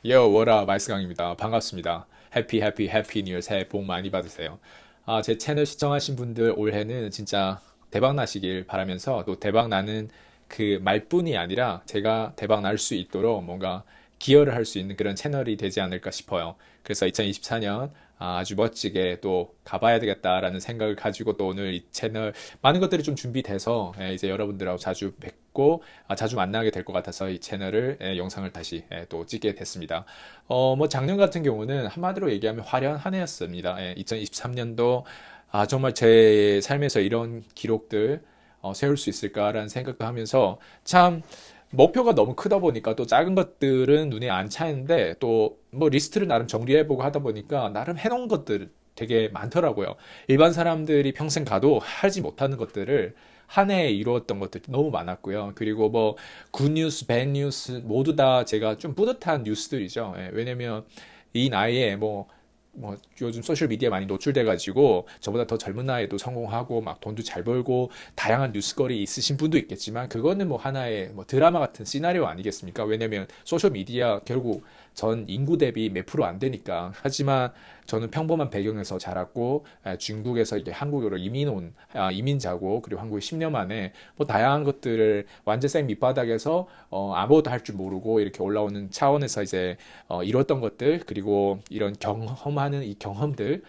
요, 워라, 말스강입니다. 반갑습니다. 해피 뉴 이어 새해 복 많이 받으세요. 제 채널 시청하신 분들 올해는 진짜 대박 나시길 바라면서 또 대박 나는 그 말뿐이 아니라 제가 대박 날 수 있도록 뭔가 기여를 할 수 있는 그런 채널이 되지 않을까 싶어요. 그래서 2024년 아주 멋지게 또 가봐야 되겠다라는 생각을 가지고 또 오늘 이 채널 많은 것들이 좀 준비돼서 이제 여러분들하고 자주 뵙고 자주 만나게 될 것 같아서 이 채널을 영상을 다시 또 찍게 됐습니다. 뭐 작년 같은 경우는 한마디로 얘기하면 화려한 한 해였습니다. 2023년도 정말 제 삶에서 이런 기록들 세울 수 있을까라는 생각도 하면서 참 목표가 너무 크다 보니까 또 작은 것들은 눈에 안 차이는데 또 뭐 리스트를 나름 정리해보고 하다 보니까 나름 해놓은 것들 되게 많더라고요. 일반 사람들이 평생 가도 하지 못하는 것들을 한 해에 이루었던 것들이 너무 많았고요. 그리고 뭐 굿뉴스, 배드뉴스 모두 다 제가 좀 뿌듯한 뉴스들이죠. 왜냐면 이 나이에 뭐 요즘 소셜 미디어 많이 노출돼가지고 저보다 더 젊은 나이에도 성공하고 막 돈도 잘 벌고 다양한 뉴스거리 있으신 분도 있겠지만 그거는 뭐 하나의 뭐 드라마 같은 시나리오 아니겠습니까? 왜냐면 소셜 미디어 결국 전 인구 대비 몇 프로 안 되니까. 하지만 저는 평범한 배경에서 자랐고 중국에서 이렇게 한국으로 이민 온 이민자고 그리고 한국에 10년 만에 뭐 다양한 것들을 완전 생 밑바닥에서 아무것도 할 줄 모르고 이렇게 올라오는 차원에서 이제 이뤘던 것들 그리고 이런 경험하는 이 경험들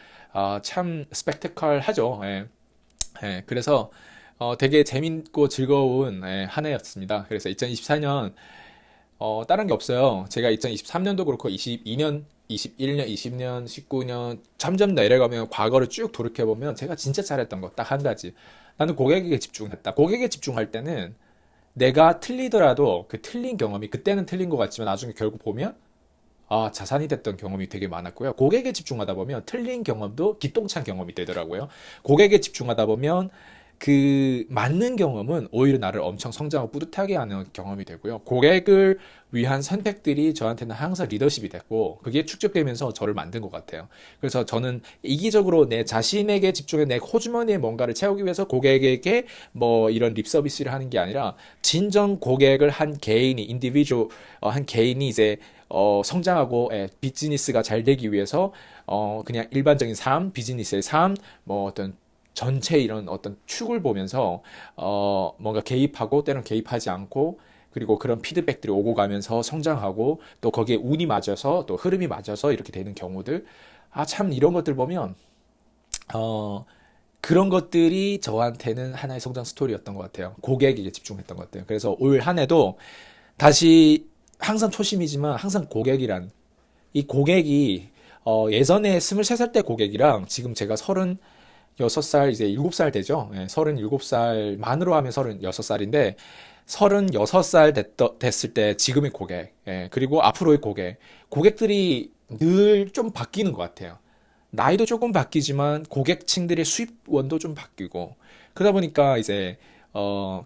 참 스펙타클하죠. 그래서 되게 재밌고 즐거운 한 해였습니다. 그래서 2024년 다른 게 없어요. 제가 2023년도 그렇고 22년, 21년, 20년, 19년 점점 내려가면 과거를 쭉 돌이켜보면 제가 진짜 잘했던 거 딱 한 가지. 나는 고객에게 집중했다. 고객에 집중할 때는 내가 틀리더라도 그 틀린 경험이 그때는 틀린 것 같지만 나중에 결국 보면 자산이 됐던 경험이 되게 많았고요. 고객에 집중하다 보면 틀린 경험도 기똥찬 경험이 되더라고요. 고객에 집중하다 보면 그 맞는 경험은 오히려 나를 엄청 성장하고 뿌듯하게 하는 경험이 되고요. 고객을 위한 선택들이 저한테는 항상 리더십이 됐고 그게 축적되면서 저를 만든 것 같아요. 그래서 저는 이기적으로 내 자신에게 집중해 내 호주머니에 뭔가를 채우기 위해서 고객에게 뭐 이런 립 서비스를 하는 게 아니라 진정 고객을 한 개인이 인디비주얼 한 개인이 이제 성장하고 비즈니스가 잘 되기 위해서 그냥 일반적인 삶, 비즈니스의 삶, 뭐 어떤 전체 이런 어떤 축을 보면서 뭔가 개입하고 때론 개입하지 않고 그리고 그런 피드백들이 오고 가면서 성장하고 또 거기에 운이 맞아서 또 흐름이 맞아서 이렇게 되는 경우들 참 이런 것들 보면 어, 그런 것들이 저한테는 하나의 성장 스토리였던 것 같아요. 고객에게 집중했던 것들. 그래서 올 한 해도 다시 항상 초심이지만 항상 고객이란 이 고객이 예전에 23살 때 고객이랑 지금 제가 36살 이제 7살 되죠. 37살 만으로 하면 36살인데 36살 됐을 때 지금의 고객 그리고 앞으로의 고객들이 늘 좀 바뀌는 것 같아요. 나이도 조금 바뀌지만 고객층들의 수입원도 좀 바뀌고 그러다 보니까 이제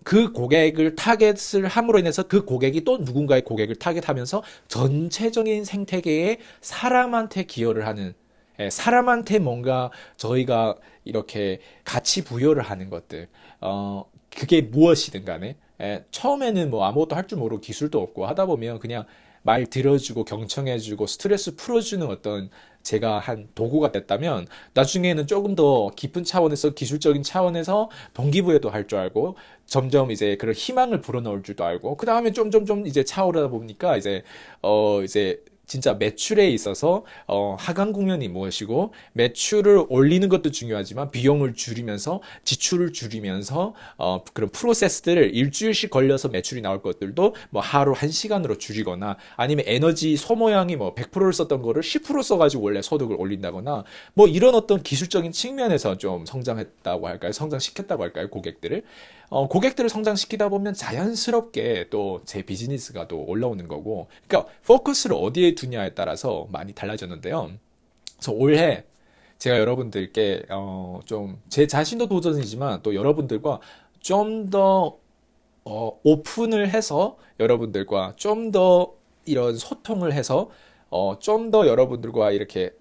그 고객을 타겟을 함으로 인해서 그 고객이 또 누군가의 고객을 타겟하면서 전체적인 생태계에 사람한테 기여를 하는 사람한테 뭔가 저희가 이렇게 가치 부여를 하는 것들 그게 무엇이든 간에 처음에는 뭐 아무것도 할 줄 모르고 기술도 없고 하다 보면 그냥 말 들어주고 경청해주고 스트레스 풀어주는 어떤 제가 한 도구가 됐다면 나중에는 조금 더 깊은 차원에서 기술적인 차원에서 동기부여도 할 줄 알고 점점 이제 그런 희망을 불어넣을 줄도 알고 그 다음에 좀 이제 차오르다 보니까 이제 진짜 매출에 있어서 하강 국면이 무엇이고 매출을 올리는 것도 중요하지만 비용을 줄이면서 지출을 줄이면서 그런 프로세스들을 일주일씩 걸려서 매출이 나올 것들도 뭐 하루 1시간으로 줄이거나 아니면 에너지 소모량이 뭐 100%를 썼던 거를 10% 써가지고 원래 소득을 올린다거나 뭐 이런 어떤 기술적인 측면에서 좀 성장했다고 할까요? 성장시켰다고 할까요? 고객들을 성장시키다 보면 자연스럽게 또 제 비즈니스가 또 올라오는 거고, 그러니까 포커스를 어디에 두냐에 따라서 많이 달라졌는데요. 그래서 올해 제가 여러분들께 좀 제 자신도 도전이지만 또 여러분들과 좀 더 오픈을 해서 여러분들과 좀 더 이런 소통을 해서 좀 더 여러분들과 이렇게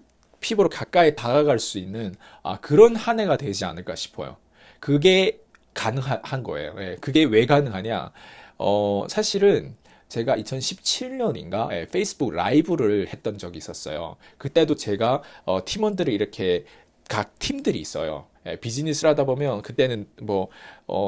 피부로 가까이 다가갈 수 있는 그런 한 해가 되지 않을까 싶어요. 그게 가능한 거예요. 그게 왜 가능하냐? 사실은 제가 2017년인가 페이스북 라이브를 했던 적이 있었어요. 그때도 제가 팀원들을 이렇게 각 팀들이 있어요. 비즈니스를 하다 보면 그때는 뭐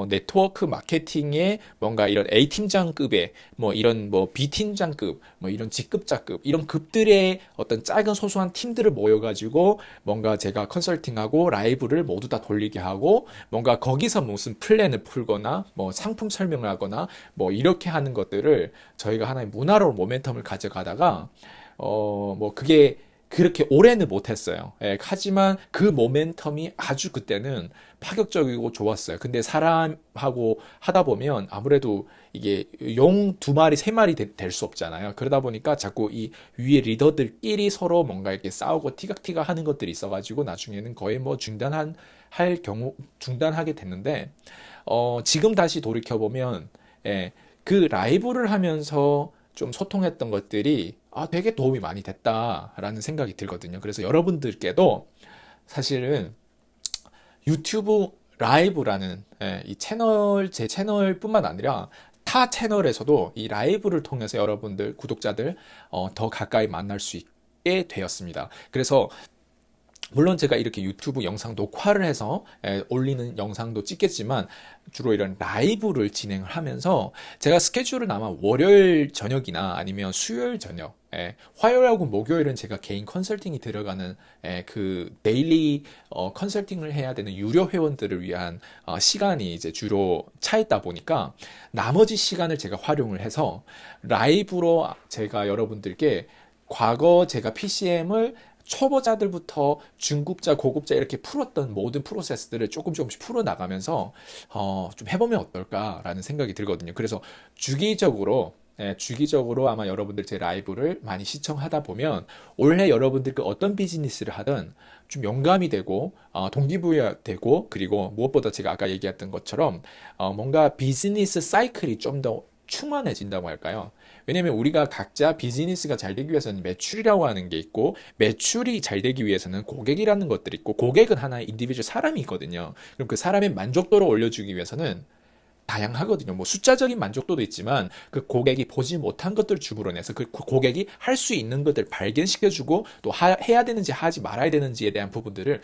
네트워크 마케팅에 뭔가 이런 A 팀장급의 뭐 이런 뭐 B 팀장급 뭐 이런 직급자급 이런 급들의 어떤 작은 소소한 팀들을 모여가지고 뭔가 제가 컨설팅하고 라이브를 모두 다 돌리게 하고 뭔가 거기서 무슨 플랜을 풀거나 뭐 상품 설명을 하거나 뭐 이렇게 하는 것들을 저희가 하나의 문화로 모멘텀을 가져가다가 뭐 그게 그렇게 오래는 못했어요. 하지만 그 모멘텀이 아주 그때는 파격적이고 좋았어요. 근데 사람하고 하다 보면 아무래도 이게 용 두 마리, 세 마리 될 수 없잖아요. 그러다 보니까 자꾸 이 위에 리더들끼리 서로 뭔가 이렇게 싸우고 티격티격 하는 것들이 있어가지고 나중에는 거의 뭐 할 경우 중단하게 됐는데, 지금 다시 돌이켜보면, 그 라이브를 하면서 좀 소통했던 것들이 되게 도움이 많이 됐다라는 생각이 들거든요. 그래서 여러분들께도 사실은 유튜브 라이브라는 이 채널, 제 채널뿐만 아니라 타 채널에서도 이 라이브를 통해서 여러분들, 구독자들 더 가까이 만날 수 있게 되었습니다. 그래서 물론 제가 이렇게 유튜브 영상 녹화를 해서 올리는 영상도 찍겠지만 주로 이런 라이브를 진행을 하면서 제가 스케줄은 아마 월요일 저녁이나 아니면 수요일 저녁, 화요일하고 목요일은 제가 개인 컨설팅이 들어가는 그 데일리 컨설팅을 해야 되는 유료 회원들을 위한 시간이 이제 주로 차 있다 보니까 나머지 시간을 제가 활용을 해서 라이브로 제가 여러분들께 과거 제가 PCM을 초보자들부터 중급자, 고급자 이렇게 풀었던 모든 프로세스들을 조금씩 풀어나가면서 좀 해보면 어떨까라는 생각이 들거든요. 그래서 주기적으로 아마 여러분들 제 라이브를 많이 시청하다 보면 올해 여러분들 그 어떤 비즈니스를 하든 좀 영감이 되고 동기부여되고, 그리고 무엇보다 제가 아까 얘기했던 것처럼 뭔가 비즈니스 사이클이 좀 더 충만해진다고 할까요? 왜냐면 우리가 각자 비즈니스가 잘 되기 위해서는 매출이라고 하는 게 있고, 매출이 잘 되기 위해서는 고객이라는 것들이 있고, 고객은 하나의 인디비주얼 사람이 있거든요. 그럼 그 사람의 만족도를 올려주기 위해서는 다양하거든요. 뭐 숫자적인 만족도도 있지만 그 고객이 보지 못한 것들을 주물러내서 그 고객이 할 수 있는 것들을 발견시켜주고, 또 해야 되는지 하지 말아야 되는지에 대한 부분들을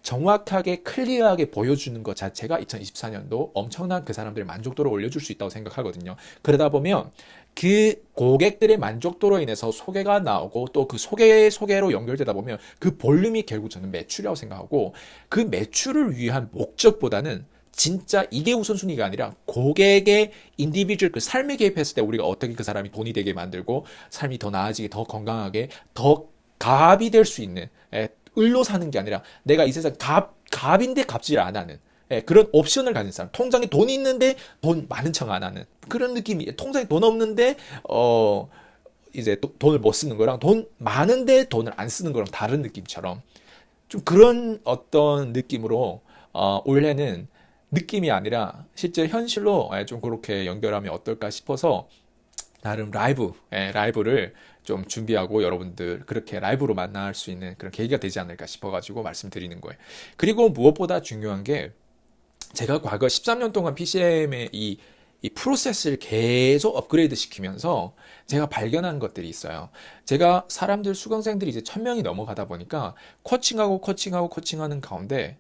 정확하게 클리어하게 보여주는 것 자체가 2024년도 엄청난 그 사람들의 만족도를 올려줄 수 있다고 생각하거든요. 그러다 보면 그 고객들의 만족도로 인해서 소개가 나오고, 또 그 소개로 연결되다 보면 그 볼륨이 결국 저는 매출이라고 생각하고, 그 매출을 위한 목적보다는 진짜 이게 우선순위가 아니라 고객의 인디비주얼 그 삶에 개입했을 때 우리가 어떻게 그 사람이 돈이 되게 만들고 삶이 더 나아지게, 더 건강하게, 더 갑이 될 수 있는, 을로 사는 게 아니라 내가 이 세상 갑인데 갑질 안 하는, 그런 옵션을 가진 사람, 통장에 돈이 있는데 돈 많은 척 안 하는 그런 느낌이, 통장에 돈 없는데 이제 돈을 못 쓰는 거랑 돈 많은데 돈을 안 쓰는 거랑 다른 느낌처럼, 좀 그런 어떤 느낌으로 올해는 느낌이 아니라 실제 현실로 좀 그렇게 연결하면 어떨까 싶어서 나름 라이브를 좀 준비하고 여러분들 그렇게 라이브로 만날 수 있는 그런 계기가 되지 않을까 싶어가지고 말씀드리는 거예요. 그리고 무엇보다 중요한 게, 제가 과거 13년 동안 PCM의 이 프로세스를 계속 업그레이드 시키면서 제가 발견한 것들이 있어요. 제가 수강생들이 이제 1000명이 넘어가다 보니까 코칭하는 가운데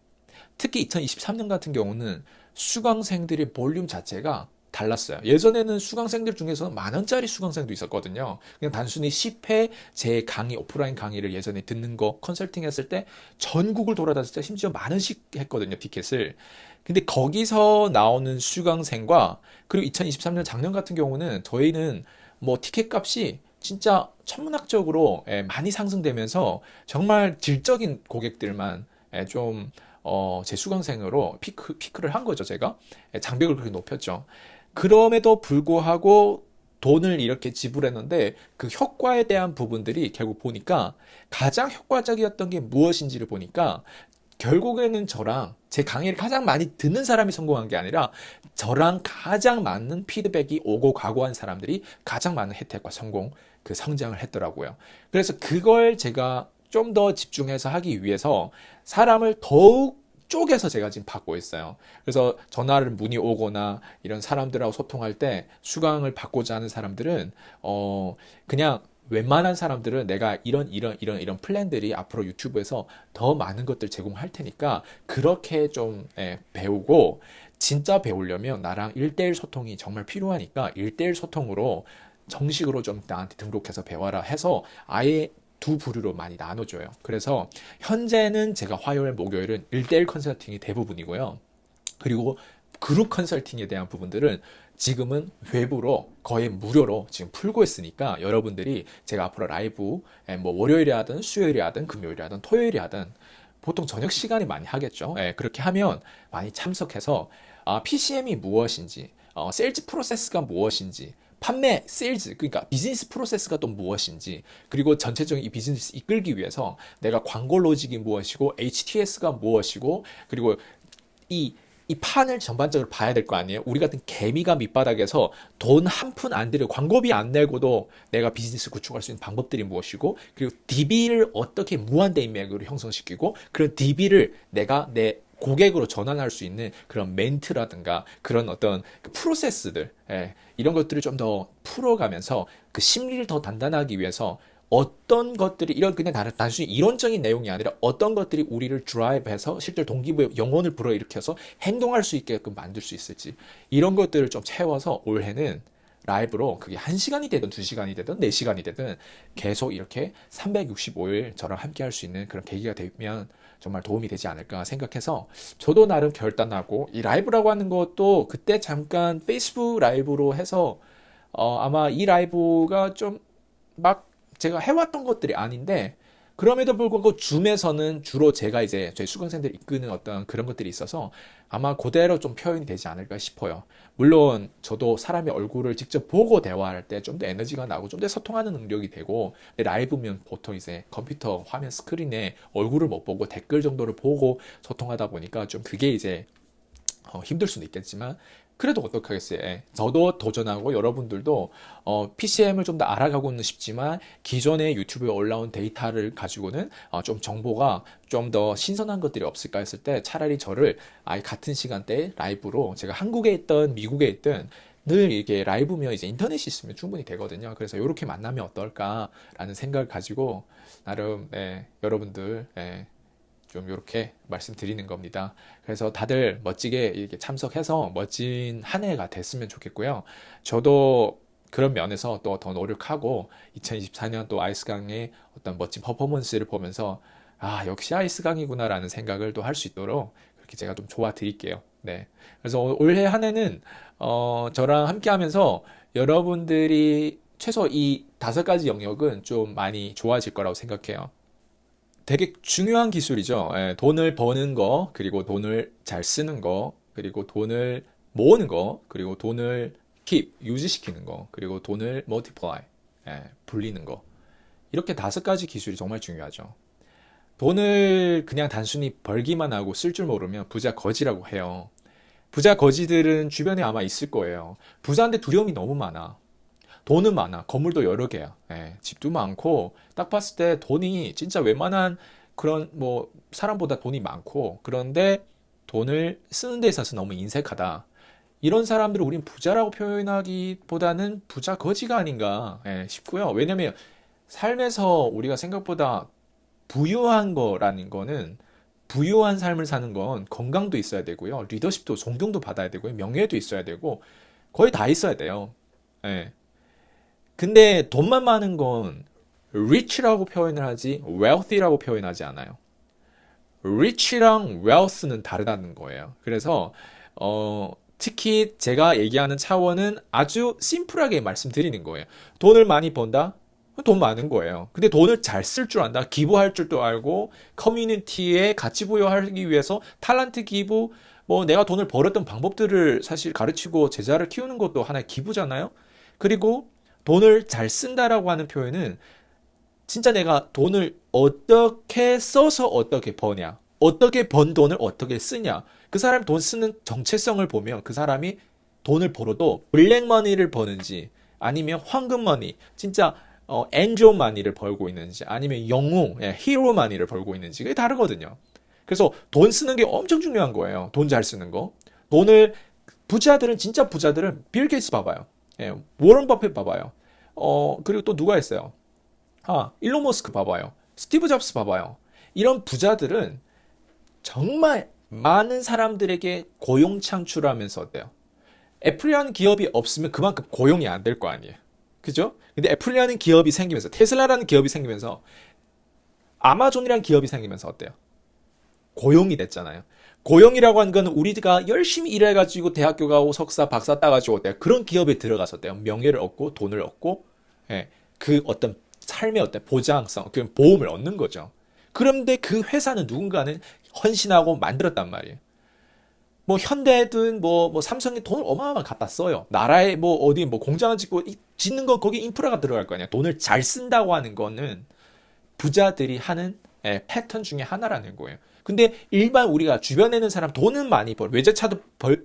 특히 2023년 같은 경우는 수강생들의 볼륨 자체가 달랐어요. 예전에는 수강생들 중에서는 10,000원짜리 수강생도 있었거든요. 그냥 단순히 10회 제 강의, 오프라인 강의를 예전에 듣는 거, 컨설팅 했을 때 전국을 돌아다녔을 때 심지어 10,000원씩 했거든요, 티켓을. 근데 거기서 나오는 수강생과, 그리고 2023년 작년 같은 경우는 저희는 뭐 티켓 값이 진짜 천문학적으로 많이 상승되면서 정말 질적인 고객들만 좀 제 수강생으로 피크를 한 거죠, 제가. 장벽을 그렇게 높였죠. 그럼에도 불구하고 돈을 이렇게 지불했는데 그 효과에 대한 부분들이 결국 보니까 가장 효과적이었던 게 무엇인지를 보니까, 결국에는 저랑 제 강의를 가장 많이 듣는 사람이 성공한 게 아니라 저랑 가장 많은 피드백이 오고 가고 한 사람들이 가장 많은 혜택과 성장을 했더라고요. 그래서 그걸 제가 좀 더 집중해서 하기 위해서 사람을 더욱 쪼개서 제가 지금 받고 있어요. 그래서 전화를 문의 오거나 이런 사람들하고 소통할 때 수강을 받고자 하는 사람들은 그냥 웬만한 사람들은 내가 이런 플랜들이 앞으로 유튜브에서 더 많은 것들 제공할 테니까 그렇게 좀 배우고, 진짜 배우려면 나랑 1대1 소통이 정말 필요하니까 1대1 소통으로 정식으로 좀 나한테 등록해서 배워라 해서 아예 두 부류로 많이 나눠줘요. 그래서 현재는 제가 화요일, 목요일은 1대1 컨설팅이 대부분이고요. 그리고 그룹 컨설팅에 대한 부분들은 지금은 외부로 거의 무료로 지금 풀고 있으니까 여러분들이 제가 앞으로 라이브 뭐 월요일에 하든 수요일에 하든 금요일에 하든 토요일에 하든 보통 저녁 시간에 많이 하겠죠. 그렇게 하면 많이 참석해서 PCM이 무엇인지, 세일즈 프로세스가 무엇인지, 판매, 세일즈, 그러니까 비즈니스 프로세스가 또 무엇인지, 그리고 전체적인 이 비즈니스 이끌기 위해서 내가 광고 로직이 무엇이고, HTS가 무엇이고, 그리고 이 판을 전반적으로 봐야 될 거 아니에요? 우리 같은 개미가 밑바닥에서 돈 한 푼 안 들여 광고비 안 내고도 내가 비즈니스 구축할 수 있는 방법들이 무엇이고, 그리고 DB를 어떻게 무한대 인맥으로 형성시키고, 그런 DB를 내가 내 고객으로 전환할 수 있는 그런 멘트라든가 그런 어떤 그 프로세스들, 이런 것들을 좀 더 풀어가면서 그 심리를 더 단단하기 위해서 어떤 것들이, 이런 그냥 단순히 이론적인 내용이 아니라 어떤 것들이 우리를 드라이브해서 실제로 동기부여 영혼을 불어일으켜서 행동할 수 있게끔 만들 수 있을지, 이런 것들을 좀 채워서 올해는 라이브로 그게 1시간이 되든 2시간이 되든 4시간이 되든 계속 이렇게 365일 저랑 함께 할 수 있는 그런 계기가 되면 정말 도움이 되지 않을까 생각해서 저도 나름 결단하고, 이 라이브라고 하는 것도 그때 잠깐 페이스북 라이브로 해서 아마 이 라이브가 좀 막 제가 해왔던 것들이 아닌데, 그럼에도 불구하고 줌에서는 주로 제가 이제 저희 수강생들 이끄는 어떤 그런 것들이 있어서 아마 그대로 좀 표현이 되지 않을까 싶어요. 물론 저도 사람의 얼굴을 직접 보고 대화할 때 좀 더 에너지가 나고 좀 더 소통하는 능력이 되고, 라이브면 보통 이제 컴퓨터 화면 스크린에 얼굴을 못 보고 댓글 정도를 보고 소통하다 보니까 좀 그게 이제 힘들 수는 있겠지만, 그래도 어떡하겠어요. 저도 도전하고 여러분들도 PCM을 좀 더 알아가고는 싶지만 기존의 유튜브에 올라온 데이터를 가지고는 좀 정보가 좀 더 신선한 것들이 없을까 했을 때 차라리 저를 아예 같은 시간대에 라이브로, 제가 한국에 있든 미국에 있든 늘 이게 라이브면 이제 인터넷이 있으면 충분히 되거든요. 그래서 이렇게 만나면 어떨까라는 생각을 가지고 나름 여러분들 좀 이렇게 말씀드리는 겁니다. 그래서 다들 멋지게 이렇게 참석해서 멋진 한 해가 됐으면 좋겠고요. 저도 그런 면에서 또 더 노력하고 2024년 또 아이스강의 어떤 멋진 퍼포먼스를 보면서 역시 아이스강이구나라는 생각을 또 할 수 있도록 그렇게 제가 좀 도와 드릴게요. 네. 그래서 올해 한 해는 저랑 함께 하면서 여러분들이 최소 이 5가지 영역은 좀 많이 좋아질 거라고 생각해요. 되게 중요한 기술이죠. 돈을 버는 거, 그리고 돈을 잘 쓰는 거, 그리고 돈을 모으는 거, 그리고 돈을 유지시키는 거, 그리고 돈을 multiply, 불리는 거. 이렇게 5가지 기술이 정말 중요하죠. 돈을 그냥 단순히 벌기만 하고 쓸 줄 모르면 부자 거지라고 해요. 부자 거지들은 주변에 아마 있을 거예요. 부자인데 두려움이 너무 많아. 돈은 많아. 건물도 여러 개야. 집도 많고, 딱 봤을 때 돈이 진짜 웬만한 그런 뭐 사람보다 돈이 많고, 그런데 돈을 쓰는 데 있어서 너무 인색하다. 이런 사람들을 우린 부자라고 표현하기보다는 부자 거지가 아닌가 싶고요. 왜냐면 삶에서 우리가 생각보다 부유한 거라는 거는, 부유한 삶을 사는 건 건강도 있어야 되고요. 리더십도 존경도 받아야 되고요. 명예도 있어야 되고, 거의 다 있어야 돼요. 근데 돈만 많은 건 rich라고 표현을 하지 wealthy라고 표현하지 않아요. rich랑 wealth는 다르다는 거예요. 그래서 특히 제가 얘기하는 차원은 아주 심플하게 말씀드리는 거예요. 돈을 많이 번다? 돈 많은 거예요. 근데 돈을 잘 쓸 줄 안다. 기부할 줄도 알고, 커뮤니티에 가치 부여하기 위해서 탤런트 기부, 뭐 내가 돈을 벌었던 방법들을 사실 가르치고 제자를 키우는 것도 하나의 기부잖아요. 그리고 돈을 잘 쓴다라고 하는 표현은 진짜 내가 돈을 어떻게 써서 어떻게 버냐, 어떻게 번 돈을 어떻게 쓰냐, 그 사람이 돈 쓰는 정체성을 보면 그 사람이 돈을 벌어도 블랙머니를 버는지 아니면 황금머니, 진짜 엔조 마니를 벌고 있는지 아니면 영웅, 히로 마니를 벌고 있는지 그게 다르거든요. 그래서 돈 쓰는 게 엄청 중요한 거예요. 돈 잘 쓰는 거. 돈을 부자들은 진짜 부자들은 빌 게이츠 봐봐요. 예, 워런 버핏 봐봐요. 그리고 또 누가 있어요? 일론 머스크 봐봐요. 스티브 잡스 봐봐요. 이런 부자들은 정말 많은 사람들에게 고용 창출하면서 어때요? 애플이라는 기업이 없으면 그만큼 고용이 안 될 거 아니에요. 그죠? 근데 애플이라는 기업이 생기면서 테슬라라는 기업이 생기면서 아마존이라는 기업이 생기면서 어때요? 고용이 됐잖아요. 고용이라고 하는 건 우리가 열심히 일해가지고 대학교 가고 석사, 박사 따가지고 어때요? 그런 기업에 들어가서 어때요? 명예를 얻고 돈을 얻고 예, 그 어떤 삶의 어떤 보장성, 그 보험을 얻는 거죠. 그런데 그 회사는 누군가는 헌신하고 만들었단 말이에요. 뭐 현대든 뭐 삼성이 돈을 어마어마하게 갖다 써요. 나라에 뭐 어디 뭐 공장을 짓고 짓는 건 거기 인프라가 들어갈 거 아니야. 돈을 잘 쓴다고 하는 거는 부자들이 하는 패턴 중에 하나라는 거예요. 근데 일반 우리가 주변에 있는 사람 돈은 많이 외제차도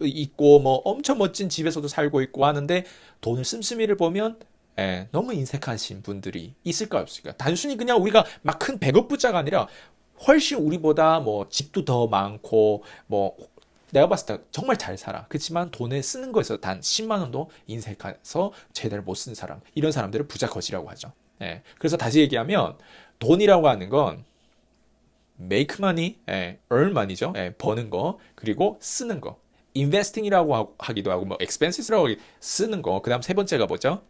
있고 뭐 엄청 멋진 집에서도 살고 있고 하는데 돈을 씀씀이를 보면 너무 인색하신 분들이 있을까 없을까? 단순히 그냥 우리가 막 큰 100억 부자가 아니라 훨씬 우리보다 뭐 집도 더 많고 뭐 내가 봤을 때 정말 잘 살아. 그렇지만 돈을 쓰는 거에서 단 10만 원도 인색해서 제대로 못 쓴 사람. 이런 사람들을 부자 거지라고 하죠. 그래서 다시 얘기하면 돈이라고 하는 건 make money, earn money죠. 버는 거, 그리고 쓰는 거. investing이라고 하기도 하고, 뭐 expenses라고 하기, 쓰는 거. 그 다음 세 번째가 뭐죠?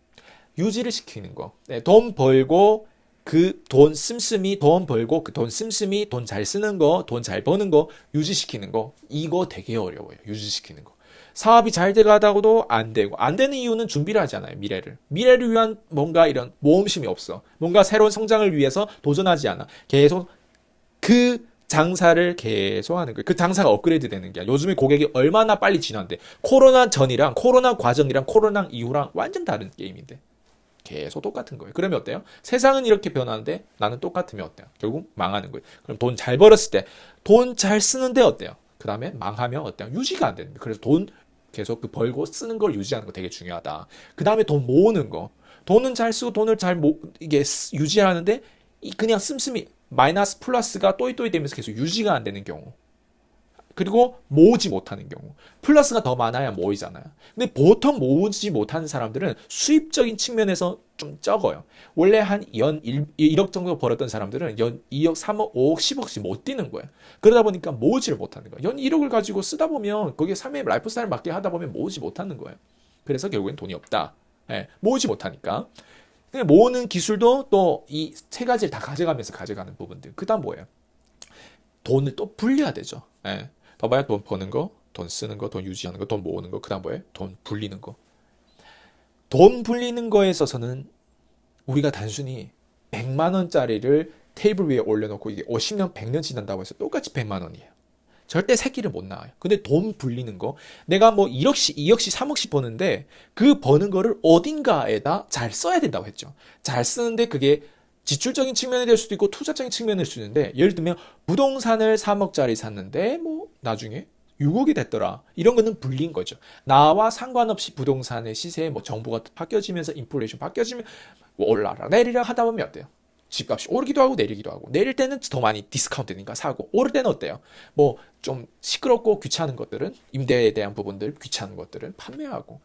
유지를 시키는 거. 돈 벌고, 그 돈 씀씀이 돈 벌고, 그 돈 씀씀이 돈 잘 쓰는 거, 돈 잘 버는 거, 유지시키는 거. 이거 되게 어려워요. 유지시키는 거. 사업이 잘 돼가다가도 안 되고, 안 되는 이유는 준비를 하잖아요, 미래를. 미래를 위한 뭔가 이런 모험심이 없어. 뭔가 새로운 성장을 위해서 도전하지 않아. 계속 그 장사를 계속 하는 거예요. 그 장사가 업그레이드 되는 게 요즘에 고객이 얼마나 빨리 진화한대. 코로나 전이랑 코로나 과정이랑 코로나 이후랑 완전 다른 게임인데. 계속 똑같은 거예요. 그러면 어때요? 세상은 이렇게 변하는데 나는 똑같으면 어때요? 결국 망하는 거예요. 그럼 돈 잘 벌었을 때, 돈 잘 쓰는데 어때요? 그 다음에 망하면 어때요? 유지가 안 됩니다. 그래서 돈 계속 그 벌고 쓰는 걸 유지하는 거 되게 중요하다. 그 다음에 돈 모으는 거. 돈은 잘 쓰고 돈을 이게 유지하는데 그냥 씀씀이 마이너스 플러스가 또이또이 되면서 계속 유지가 안 되는 경우. 그리고 모으지 못하는 경우. 플러스가 더 많아야 모이잖아요. 근데 보통 모으지 못하는 사람들은 수입적인 측면에서 좀 적어요. 원래 한 연 1억 정도 벌었던 사람들은 연 2억, 3억, 5억, 10억씩 못 뛰는 거예요. 그러다 보니까 모으지를 못하는 거예요. 연 1억을 가지고 쓰다 보면 거기에 삶의 라이프 스타일 맞게 하다 보면 모으지 못하는 거예요. 그래서 결국엔 돈이 없다. 모으지 못하니까. 모으는 기술도 또 이 세 가지를 다 가져가면서 가져가는 부분들. 그 다음 뭐예요? 돈을 또 불려야 되죠. 봐봐요. 돈 버는 거, 돈 쓰는 거, 돈 유지하는 거, 돈 모으는 거. 그 다음 뭐예요? 돈 불리는 거. 돈 불리는 거에 있어서는 우리가 단순히 100만 원짜리를 테이블 위에 올려놓고 이게 50년, 100년 지난다고 해서 똑같이 100만 원이에요. 절대 새끼를 못 나와요. 근데 돈 불리는 거, 내가 뭐 1억씩, 2억씩, 3억씩 버는데 그 버는 거를 어딘가에다 잘 써야 된다고 했죠. 잘 쓰는데 그게 지출적인 측면이 될 수도 있고 투자적인 측면일 수도 있는데, 예를 들면 부동산을 3억짜리 샀는데 뭐 나중에 6억이 됐더라. 이런 거는 불린 거죠. 나와 상관없이 부동산의 시세에 뭐 정보가 바뀌어지면서 인플레이션 바뀌어지면 뭐 올라라 내리라 하다 보면 어때요? 집값이 오르기도 하고 내리기도 하고, 내릴 때는 더 많이 디스카운트니까 사고, 오를 때는 어때요? 뭐 좀 시끄럽고 귀찮은 것들은, 임대에 대한 부분들 귀찮은 것들은 판매하고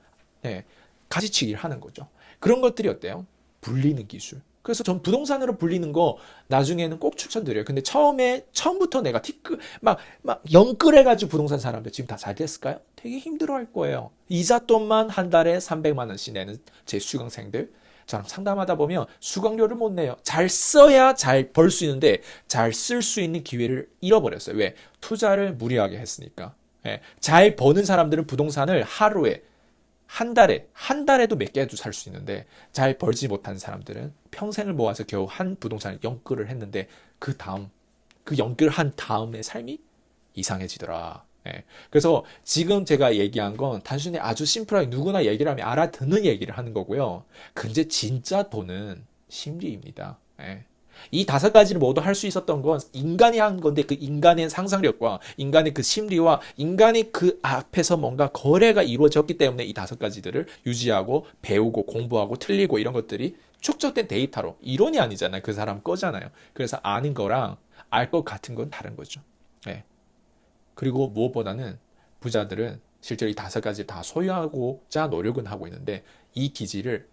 가지치기를 하는 거죠. 그런 것들이 어때요? 불리는 기술. 그래서 전 부동산으로 불리는 거 나중에는 꼭 추천드려요. 근데 처음부터 내가 막 영끌해가지고 부동산 사람들 지금 다 잘 됐을까요? 되게 힘들어 할 거예요. 이자 돈만 한 달에 300만 원씩 내는 제 수강생들, 저랑 상담하다 보면 수강료를 못 내요. 잘 써야 잘 벌 수 있는데 잘 쓸 수 있는 기회를 잃어버렸어요. 왜? 투자를 무리하게 했으니까. 잘 버는 사람들은 부동산을 하루에, 한 달에도 몇 개도 살 수 있는데, 잘 벌지 못한 사람들은 평생을 모아서 겨우 한 부동산을 연끌을 했는데, 그 연끌한 다음의 삶이 이상해지더라. 그래서 지금 제가 얘기한 건 단순히 아주 심플하게 누구나 얘기를 하면 알아듣는 얘기를 하는 거고요. 근데 진짜 돈은 심리입니다. 이 5가지를 모두 할 수 있었던 건 인간이 한 건데, 그 인간의 상상력과 인간의 그 심리와 인간이 그 앞에서 뭔가 거래가 이루어졌기 때문에 이 5가지들을 유지하고 배우고 공부하고 틀리고 이런 것들이 축적된 데이터로, 이론이 아니잖아요. 그 사람 거잖아요. 그래서 아는 거랑 알 것 같은 건 다른 거죠. 예. 그리고 무엇보다는 부자들은 실제로 이 다섯 가지를 다 소유하고자 노력은 하고 있는데 이 기질을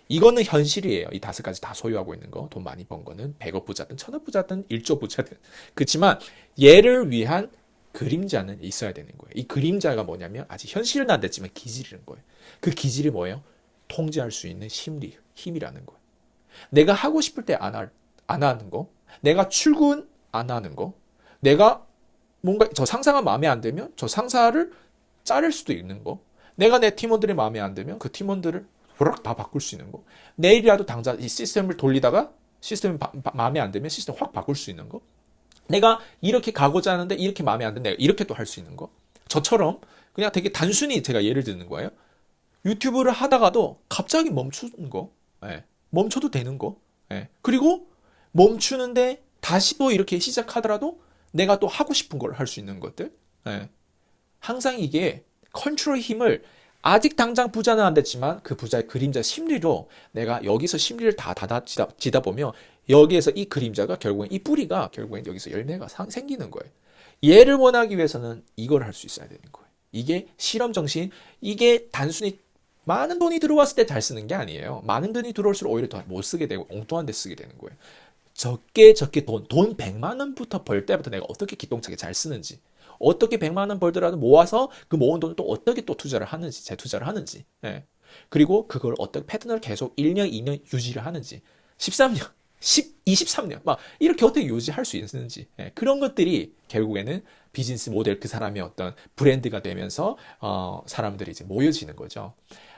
이거는 현실이에요. 이 다섯 가지 다 소유하고 있는 거, 돈 많이 번 거는 100억 부자든 1000억 부자든 1조 부자든. 그렇지만 얘를 위한 그림자는 있어야 되는 거예요. 이 그림자가 뭐냐면 아직 현실은 안 됐지만 기질이라는 거예요. 그 기질이 뭐예요? 통제할 수 있는 심리, 힘이라는 거예요. 내가 하고 싶을 때 안 하는 거, 내가 출근 안 하는 거, 내가 뭔가 저 상사가 마음에 안 들면 저 상사를 자를 수도 있는 거, 내가 내 팀원들이 마음에 안 들면 그 팀원들을 호락 다 바꿀 수 있는 거, 내일이라도 당장 이 시스템을 돌리다가 시스템이 마음에 안 들면 시스템 확 바꿀 수 있는 거, 내가 이렇게 가고자 하는데 이렇게 마음에 안 드는데 내가 이렇게 또 할 수 있는 거. 저처럼 그냥 되게 단순히 제가 예를 드는 거예요. 유튜브를 하다가도 갑자기 멈추는 거, 예. 멈춰도 되는 거, 예. 그리고 멈추는데 다시 또 이렇게 시작하더라도 내가 또 하고 싶은 걸 할 수 있는 것들, 예. 항상 이게 컨트롤 힘을 아직 당장 부자는 안 됐지만 그 부자의 그림자 심리로 내가 여기서 심리를 다 닫아지다 보면 여기에서 이 그림자가 결국엔 이 뿌리가 결국엔 여기서 열매가 생기는 거예요. 얘를 원하기 위해서는 이걸 할 수 있어야 되는 거예요. 이게 실험 정신, 이게 단순히 많은 돈이 들어왔을 때 잘 쓰는 게 아니에요. 많은 돈이 들어올수록 오히려 더 못 쓰게 되고 엉뚱한 데 쓰게 되는 거예요. 적게 돈 100만 원부터 벌 때부터 내가 어떻게 기똥차게 잘 쓰는지, 어떻게 100만 원 벌더라도 모아서 그 모은 돈을 또 어떻게 또 투자를 하는지, 재투자를 하는지, 예. 그리고 그걸 어떻게 패턴을 계속 1년, 2년 유지를 하는지, 13년, 23년, 막 이렇게 어떻게 유지할 수 있는지, 예. 그런 것들이 결국에는 비즈니스 모델 그 사람의 어떤 브랜드가 되면서 사람들이 이제 모여지는 거죠.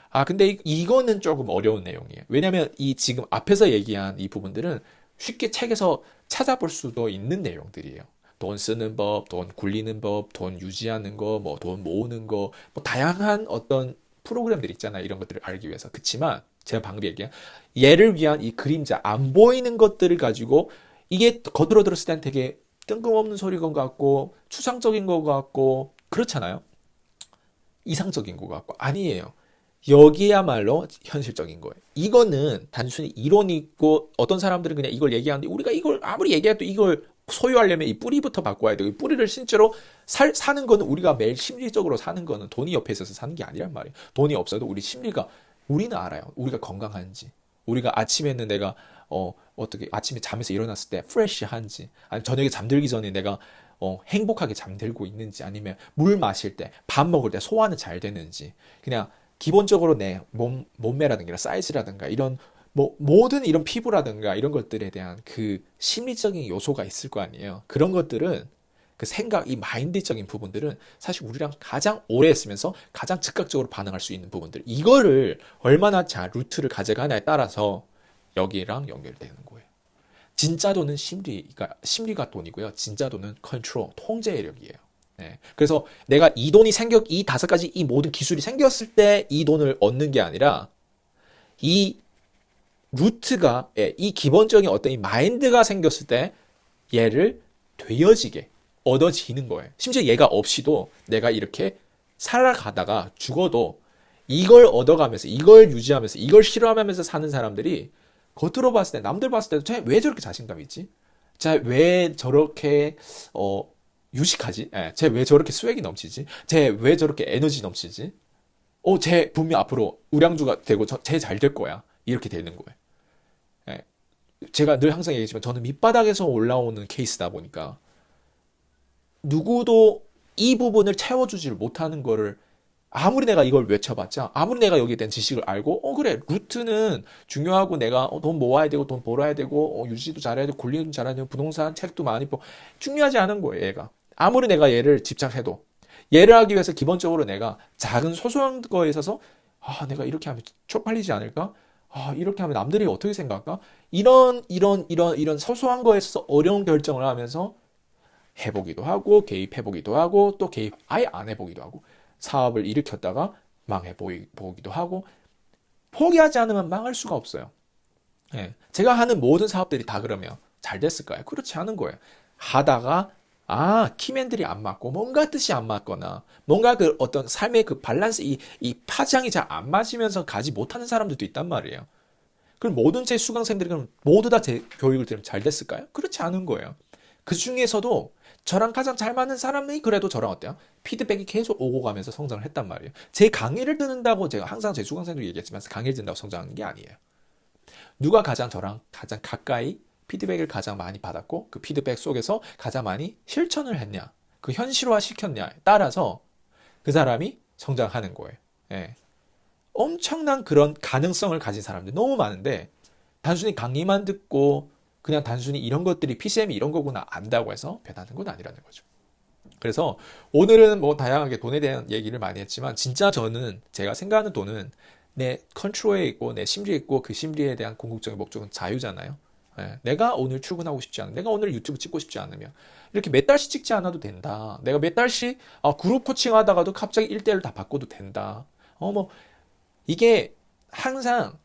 아, 근데 이거는 조금 어려운 내용이에요. 왜냐면 이 지금 앞에서 얘기한 이 부분들은 쉽게 책에서 찾아볼 수도 있는 내용들이에요. 돈 쓰는 법, 돈 굴리는 법, 돈 유지하는 거, 뭐 돈 모으는 거, 뭐 다양한 어떤 프로그램들이 있잖아요. 이런 것들을 알기 위해서. 그치만 제가 방금 얘기한 얘를 위한 이 그림자, 안 보이는 것들을 가지고 이게 겉으로 들었을 땐 되게 뜬금없는 소리인 것 같고 추상적인 것 같고 그렇잖아요. 이상적인 것 같고 아니에요. 여기야말로 현실적인 거예요. 이거는 단순히 이론이 있고 어떤 사람들은 그냥 이걸 얘기하는데 우리가 이걸 아무리 얘기해도 이걸 소유하려면 이 뿌리부터 바꿔야 되고 이 뿌리를 실제로 사는 거는 우리가 매일 심리적으로 사는 거는 돈이 옆에 있어서 사는 게 아니란 말이에요. 돈이 없어도 우리 심리가 우리는 알아요. 우리가 건강한지. 우리가 아침에는 내가 어떻게 아침에 잠에서 일어났을 때 프레시한지 아니 저녁에 잠들기 전에 내가 행복하게 잠들고 있는지 아니면 물 마실 때 밥 먹을 때 소화는 잘 되는지 그냥 기본적으로 내 몸매라든가 사이즈라든가 이런 뭐 모든 이런 피부라든가 이런 것들에 대한 그 심리적인 요소가 있을 거 아니에요. 그런 것들은 그 생각, 이 마인드적인 부분들은 사실 우리랑 가장 오래 했으면서 가장 즉각적으로 반응할 수 있는 부분들. 이거를 얼마나 잘 루트를 가져가냐에 따라서 여기랑 연결되는 거예요. 진짜 돈은 심리가 돈이고요. 진짜 돈은 컨트롤, 통제력이에요. 네. 그래서 내가 이 다섯 가지 이 모든 기술이 생겼을 때 이 돈을 얻는 게 아니라 이 루트가 이 기본적인 어떤 이 마인드가 생겼을 때 얘를 되어지게 얻어지는 거예요. 심지어 얘가 없이도 내가 이렇게 살아가다가 죽어도 이걸 얻어가면서 이걸 유지하면서 이걸 실험하면서 사는 사람들이 겉으로 봤을 때 남들 봤을 때도 쟤 왜 저렇게 자신감 있지? 쟤 왜 저렇게 유식하지? 쟤 왜 저렇게 스웩이 넘치지? 쟤 왜 저렇게 에너지 넘치지? 쟤 분명 앞으로 우량주가 되고 쟤 잘 될 거야. 이렇게 되는 거예요. 예. 제가 늘 항상 얘기했지만 저는 밑바닥에서 올라오는 케이스다 보니까 누구도 이 부분을 채워주지를 못하는 거를 아무리 내가 이걸 외쳐봤자 아무리 내가 여기에 대한 지식을 알고 그래 루트는 중요하고 내가 돈 모아야 되고 돈 벌어야 되고 유지도 잘해야 되고 관리도 잘해야 되고 부동산 책도 많이 보고 중요하지 않은 거예요 얘가 아무리 내가 얘를 집착해도 얘를 하기 위해서 기본적으로 내가 작은 소소한 거에 있어서 내가 이렇게 하면 쪽팔리지 않을까 이렇게 하면 남들이 어떻게 생각할까 이런 소소한 거에 있어서 어려운 결정을 하면서 해보기도 하고 개입해보기도 하고 또 개입 아예 안 해보기도 하고 사업을 일으켰다가 망해보기도 하고 포기하지 않으면 망할 수가 없어요. 예, 제가 하는 모든 사업들이 다 그러면 잘 됐을까요? 그렇지 않은 거예요. 하다가 키맨들이 안 맞고 뭔가 뜻이 안 맞거나 뭔가 그 어떤 삶의 그 밸런스 이 파장이 잘 안 맞으면서 가지 못하는 사람들도 있단 말이에요. 그럼 모든 제 수강생들이 그럼 모두 다 제 교육을 들으면 잘 됐을까요? 그렇지 않은 거예요. 그 중에서도 저랑 가장 잘 맞는 사람이 그래도 저랑 어때요? 피드백이 계속 오고 가면서 성장을 했단 말이에요. 제 강의를 듣는다고 제가 항상 제 수강생도 얘기했지만 강의를 듣는다고 성장하는 게 아니에요. 누가 가장 저랑 가장 가까이 피드백을 가장 많이 받았고 그 피드백 속에서 가장 많이 실천을 했냐, 그 현실화 시켰냐에 따라서 그 사람이 성장하는 거예요. 예. 엄청난 그런 가능성을 가진 사람들 너무 많은데 단순히 강의만 듣고 그냥 단순히 이런 것들이 PCM이 이런 거구나 안다고 해서 변하는 건 아니라는 거죠. 그래서 오늘은 뭐 다양하게 돈에 대한 얘기를 많이 했지만 진짜 저는 제가 생각하는 돈은 내 컨트롤에 있고 내 심리에 있고 그 심리에 대한 궁극적인 목적은 자유잖아요. 예, 내가 오늘 출근하고 싶지 않으면 내가 오늘 유튜브 찍고 싶지 않으면 이렇게 몇 달씩 찍지 않아도 된다. 내가 몇 달씩 그룹 코칭 하다가도 갑자기 1대1 다 바꿔도 된다. 뭐 이게 항상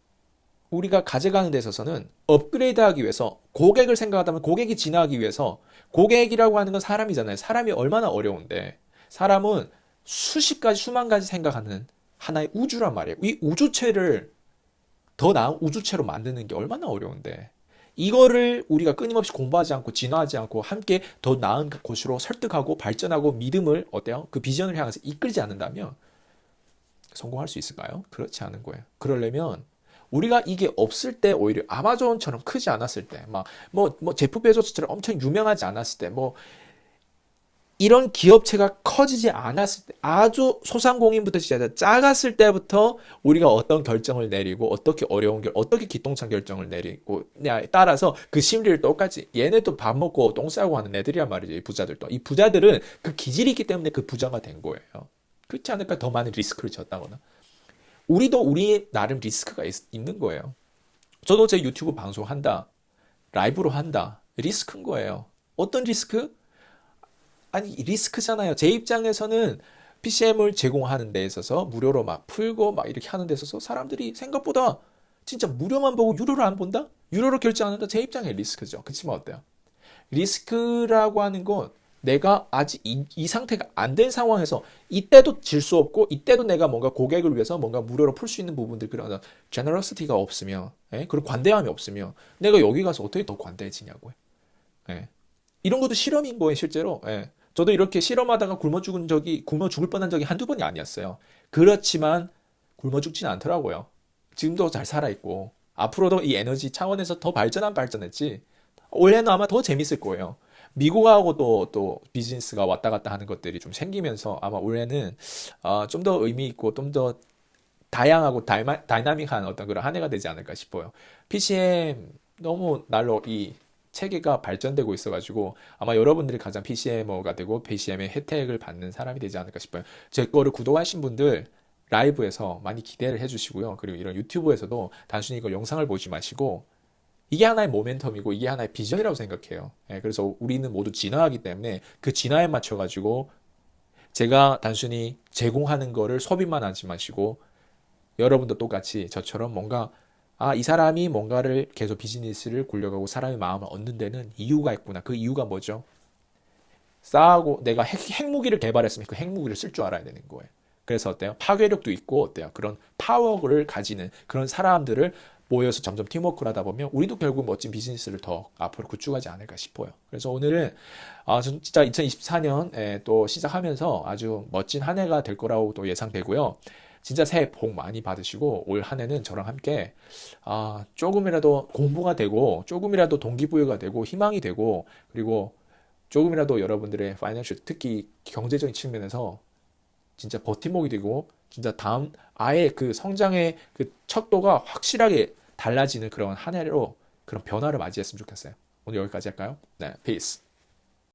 우리가 가져가는 데 있어서는 업그레이드 하기 위해서 고객을 생각하다면 고객이 진화하기 위해서 고객이라고 하는 건 사람이잖아요. 사람이 얼마나 어려운데 사람은 수십 가지 수만 가지 생각하는 하나의 우주란 말이에요. 이 우주체를 더 나은 우주체로 만드는 게 얼마나 어려운데 이거를 우리가 끊임없이 공부하지 않고 진화하지 않고 함께 더 나은 곳으로 설득하고 발전하고 믿음을 어때요? 그 비전을 향해서 이끌지 않는다면 성공할 수 있을까요? 그렇지 않은 거예요. 그러려면 우리가 이게 없을 때 오히려 아마존처럼 크지 않았을 때, 제프 베조스처럼 엄청 유명하지 않았을 때, 이런 기업체가 커지지 않았을 때, 아주 소상공인부터 시작해서 작았을 때부터 우리가 어떤 결정을 내리고, 어떻게 어려운 어떻게 기똥찬 결정을 내리고냐에 따라서 그 심리를 똑같이, 얘네도 밥 먹고 똥 싸고 하는 애들이란 말이죠. 이 부자들도. 이 부자들은 그 기질이 있기 때문에 그 부자가 된 거예요. 그렇지 않을까? 더 많은 리스크를 졌다거나. 우리도 우리 나름 리스크가 있는 거예요. 저도 제 유튜브 방송한다. 라이브로 한다. 리스크인 거예요. 어떤 리스크? 아니, 리스크잖아요. 제 입장에서는 PCM을 제공하는 데 있어서 무료로 막 풀고 막 이렇게 하는 데 있어서 사람들이 생각보다 진짜 무료만 보고 유료를 안 본다? 유료로 결제 안 한다? 제 입장에 리스크죠. 그치만 어때요? 리스크라고 하는 건 내가 아직 이 상태가 안 된 상황에서 이때도 질 수 없고 이때도 내가 뭔가 고객을 위해서 뭔가 무료로 풀 수 있는 부분들 그런 제너러시티가 없으며 그리고 관대함이 없으며 내가 여기 가서 어떻게 더 관대해지냐고요. 이런 것도 실험인 거예요 실제로. 저도 이렇게 실험하다가 굶어 죽을 뻔한 적이 한두 번이 아니었어요. 그렇지만 굶어 죽진 않더라고요. 지금도 잘 살아있고 앞으로도 이 에너지 차원에서 더 발전했지. 올해는 아마 더 재밌을 거예요. 미국하고 또 비즈니스가 왔다 갔다 하는 것들이 좀 생기면서 아마 올해는 좀 더 의미 있고 좀 더 다양하고 다이나믹한 어떤 그런 한 해가 되지 않을까 싶어요. PCM 너무 날로 이 체계가 발전되고 있어가지고 아마 여러분들이 가장 PCM어가 되고 PCM의 혜택을 받는 사람이 되지 않을까 싶어요. 제 거를 구독하신 분들 라이브에서 많이 기대를 해주시고요. 그리고 이런 유튜브에서도 단순히 이거 영상을 보지 마시고 이게 하나의 모멘텀이고 이게 하나의 비전이라고 생각해요. 그래서 우리는 모두 진화하기 때문에 그 진화에 맞춰가지고 제가 단순히 제공하는 거를 소비만 하지 마시고 여러분도 똑같이 저처럼 뭔가 이 사람이 뭔가를 계속 비즈니스를 굴려가고 사람의 마음을 얻는 데는 이유가 있구나. 그 이유가 뭐죠? 싸하고 내가 핵무기를 개발했으면 그 핵무기를 쓸 줄 알아야 되는 거예요. 그래서 어때요? 파괴력도 있고 어때요? 그런 파워를 가지는 그런 사람들을 모여서 점점 팀워크를 하다 보면 우리도 결국 멋진 비즈니스를 더 앞으로 구축하지 않을까 싶어요. 그래서 오늘은 진짜 2024년 또 시작하면서 아주 멋진 한 해가 될 거라고 또 예상되고요. 진짜 새해 복 많이 받으시고 올 한 해는 저랑 함께 조금이라도 공부가 되고 조금이라도 동기부여가 되고 희망이 되고 그리고 조금이라도 여러분들의 파이낸셜 특히 경제적인 측면에서 진짜 버팀목이 되고 진짜 다음 아예 그 성장의 그 척도가 확실하게 달라지는 그런 한 해로 그런 변화를 맞이했으면 좋겠어요. 오늘 여기까지 할까요? 네, peace.